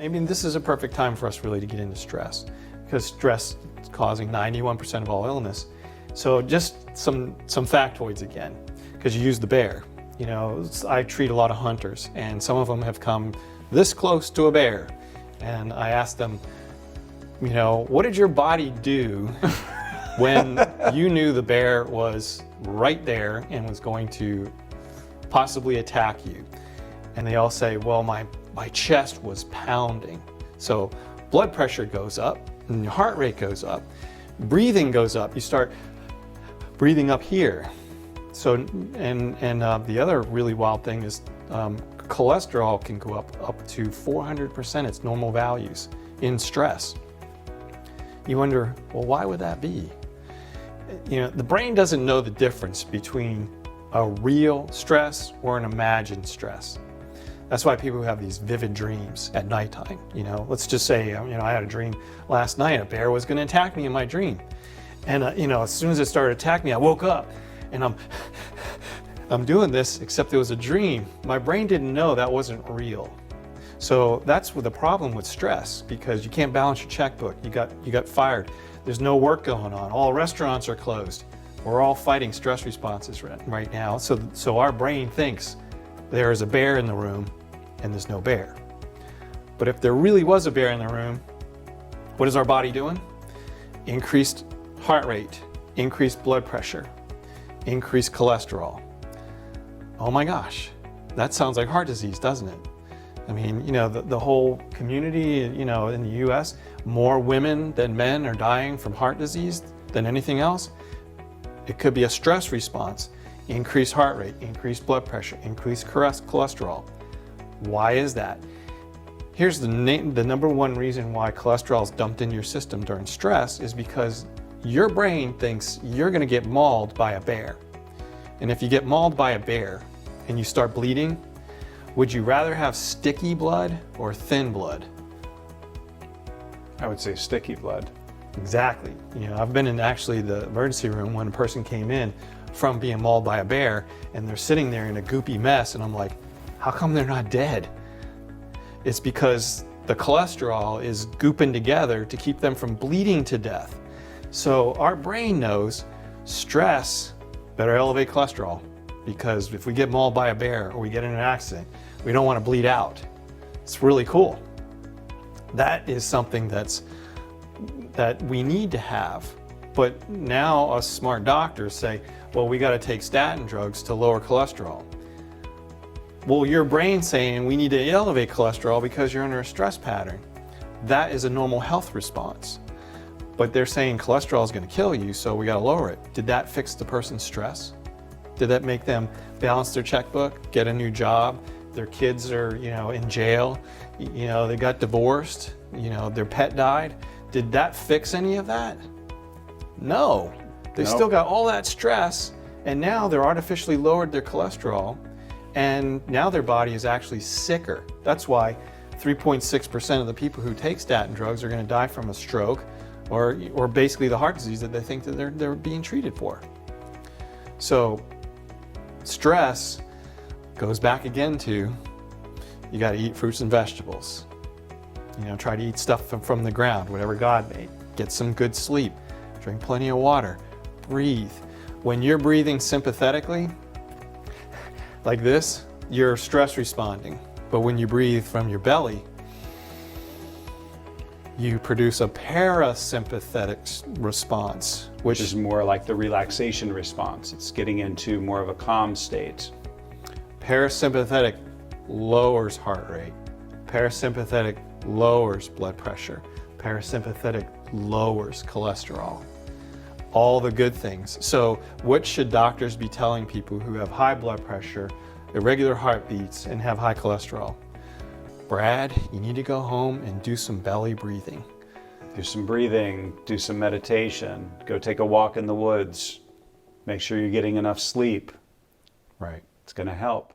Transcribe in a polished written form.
I mean, this is a perfect time for us really to get into stress, because stress is causing 91% of all illness. So just some factoids again, because you use the bear. You know, I treat a lot of hunters, and some of them have come this close to a bear. And I asked them, you know, what did your body do when you knew the bear was right there and was going to possibly attack you? And they all say, well, my chest was pounding. So blood pressure goes up and your heart rate goes up. Breathing goes up. You start breathing up here. So, and the other really wild thing is cholesterol can go up to 400% its normal values in stress. You wonder, well, why would that be? You know, the brain doesn't know the difference between a real stress or an imagined stress. That's why people who have these vivid dreams at nighttime, you know, let's just say, you know, I had a dream last night, a bear was going to attack me in my dream. And, you know, as soon as it started attacking me, I woke up and I'm doing this, except it was a dream. My brain didn't know that wasn't real. So that's the problem with stress, because you can't balance your checkbook. You got fired. There's no work going on. All restaurants are closed. We're all fighting stress responses right now. So our brain thinks there is a bear in the room and there's no bear. But if there really was a bear in the room, what is our body doing? Increased heart rate, increased blood pressure, increased cholesterol. Oh my gosh, that sounds like heart disease, doesn't it? I mean, you know, the whole community, you know, in the US, more women than men are dying from heart disease than anything else. It could be a stress response, increased heart rate, increased blood pressure, increased cholesterol. Why is that? Here's the number one reason why cholesterol is dumped in your system during stress is because your brain thinks you're going to get mauled by a bear. And if you get mauled by a bear and you start bleeding, would you rather have sticky blood or thin blood? I would say sticky blood. Exactly. You know, I've been in actually the emergency room when a person came in from being mauled by a bear and they're sitting there in a goopy mess, and I'm like, how come they're not dead? It's because the cholesterol is gooping together to keep them from bleeding to death. So our brain knows stress better elevate cholesterol, because if we get mauled by a bear or we get in an accident, we don't want to bleed out. It's really cool. That is something that we need to have. But now us smart doctors say, well, we got to take statin drugs to lower cholesterol. Well, your brain's saying we need to elevate cholesterol because you're under a stress pattern. That is a normal health response. But they're saying cholesterol is going to kill you, so we got to lower it. Did that fix the person's stress? Did that make them balance their checkbook, get a new job? Their kids are, you know, in jail. You know, they got divorced. You know, their pet died. Did that fix any of that? No. They still got all that stress, and now they're artificially lowered their cholesterol, and now their body is actually sicker. That's why 3.6% of the people who take statin drugs are going to die from a stroke or basically the heart disease that they think that they're being treated for. So stress goes back again to, you got to eat fruits and vegetables. You know, try to eat stuff from the ground, whatever God made. Get some good sleep. Drink plenty of water. Breathe. When you're breathing sympathetically, like this, you're stress responding. But when you breathe from your belly, you produce a parasympathetic response, which is more like the relaxation response. It's getting into more of a calm state. Parasympathetic lowers heart rate. Parasympathetic lowers blood pressure. Parasympathetic lowers cholesterol. All the good things. So what should doctors be telling people who have high blood pressure, irregular heartbeats, and have high cholesterol? Brad, you need to go home and do some belly breathing. Do some breathing, do some meditation, go take a walk in the woods. Make sure you're getting enough sleep. Right. It's going to help.